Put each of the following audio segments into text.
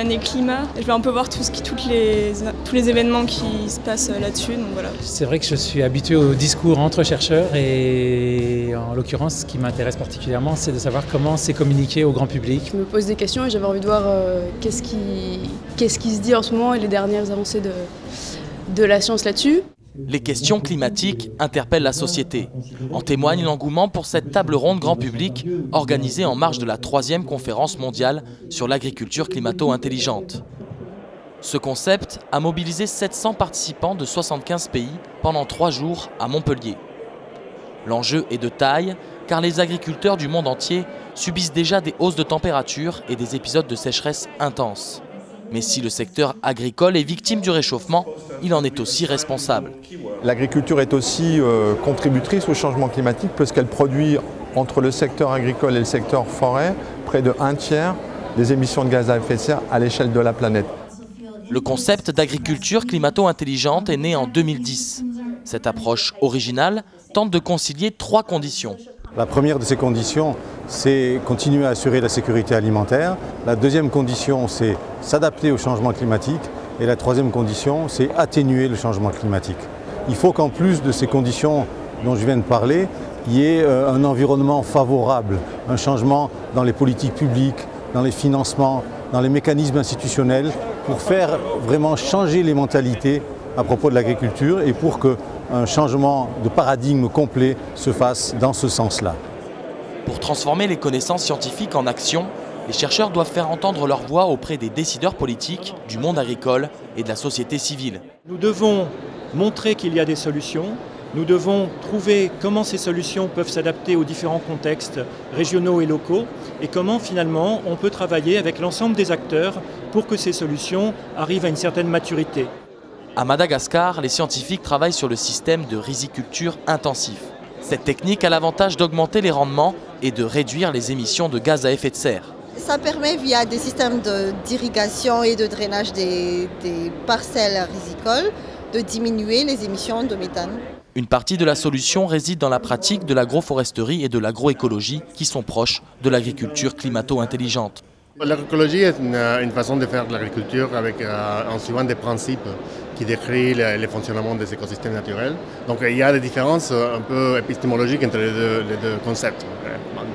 l'année climat. Je vais un peu voir tous les événements qui se passent là-dessus. Donc voilà. C'est vrai que je suis habitué au discours entre chercheurs et en l'occurrence, ce qui m'intéresse particulièrement, c'est de savoir comment c'est communiqué au grand public. Je me pose des questions et j'avais envie de voir qu'est-ce qui se dit en ce moment et les dernières avancées de la science là-dessus. Les questions climatiques interpellent la société. En témoigne l'engouement pour cette table ronde grand public organisée en marge de la 3e conférence mondiale sur l'agriculture climato-intelligente. Ce concept a mobilisé 700 participants de 75 pays pendant 3 jours à Montpellier. L'enjeu est de taille car les agriculteurs du monde entier subissent déjà des hausses de température et des épisodes de sécheresse intenses. Mais si le secteur agricole est victime du réchauffement, il en est aussi responsable. L'agriculture est aussi contributrice au changement climatique puisqu'elle produit entre le secteur agricole et le secteur forêt près de 1/3 des émissions de gaz à effet de serre à l'échelle de la planète. Le concept d'agriculture climato-intelligente est né en 2010. Cette approche originale tente de concilier 3 conditions. La première de ces conditions, c'est continuer à assurer la sécurité alimentaire. La deuxième condition, c'est s'adapter au changement climatique. Et la troisième condition, c'est atténuer le changement climatique. Il faut qu'en plus de ces conditions dont je viens de parler, il y ait un environnement favorable, un changement dans les politiques publiques, dans les financements, dans les mécanismes institutionnels, pour faire vraiment changer les mentalités à propos de l'agriculture et pour qu'un changement de paradigme complet se fasse dans ce sens-là. Pour transformer les connaissances scientifiques en action, les chercheurs doivent faire entendre leur voix auprès des décideurs politiques, du monde agricole et de la société civile. Nous devons montrer qu'il y a des solutions. Nous devons trouver comment ces solutions peuvent s'adapter aux différents contextes régionaux et locaux et comment finalement on peut travailler avec l'ensemble des acteurs pour que ces solutions arrivent à une certaine maturité. À Madagascar, les scientifiques travaillent sur le système de riziculture intensif. Cette technique a l'avantage d'augmenter les rendements et de réduire les émissions de gaz à effet de serre. Ça permet via des systèmes d'irrigation et de drainage des parcelles rizicoles de diminuer les émissions de méthane. Une partie de la solution réside dans la pratique de l'agroforesterie et de l'agroécologie qui sont proches de l'agriculture climato-intelligente. L'agroécologie est une façon de faire de l'agriculture en suivant des principes qui décrivent le fonctionnement des écosystèmes naturels. Donc il y a des différences un peu épistémologiques entre les deux concepts.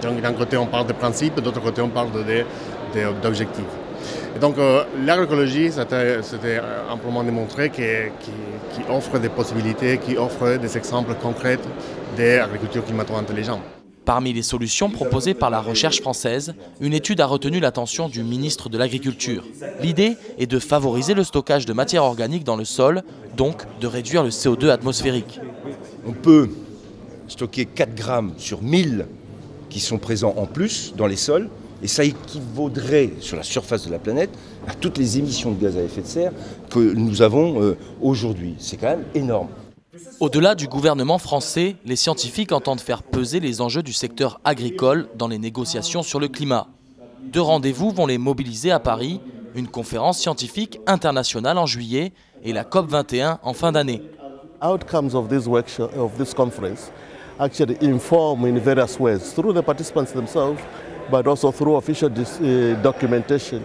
D'un côté on parle de principes, d'autre côté on parle d'objectifs. Et donc l'agroécologie, c'était amplement démontré qui offre des possibilités, qui offre des exemples concrets d'agriculture climato-intelligente. Parmi les solutions proposées par la recherche française, une étude a retenu l'attention du ministre de l'Agriculture. L'idée est de favoriser le stockage de matières organiques dans le sol, donc de réduire le CO2 atmosphérique. On peut stocker 4 grammes sur 1000 qui sont présents en plus dans les sols, et ça équivaudrait sur la surface de la planète à toutes les émissions de gaz à effet de serre que nous avons aujourd'hui. C'est quand même énorme. Au-delà du gouvernement français, les scientifiques entendent faire peser les enjeux du secteur agricole dans les négociations sur le climat. 2 rendez-vous vont les mobiliser à Paris, une conférence scientifique internationale en juillet et la COP21 en fin d'année. Outcomes of this conference actually inform in various ways through the participants themselves, but also through official documentation,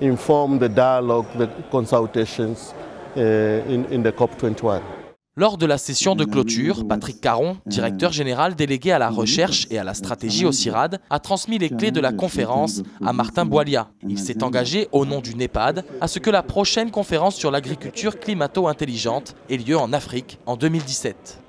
inform the dialogue, the consultations in the COP21. Lors de la session de clôture, Patrick Caron, directeur général délégué à la recherche et à la stratégie au CIRAD, a transmis les clés de la conférence à Martin Boilia. Il s'est engagé au nom du NEPAD à ce que la prochaine conférence sur l'agriculture climato-intelligente ait lieu en Afrique en 2017.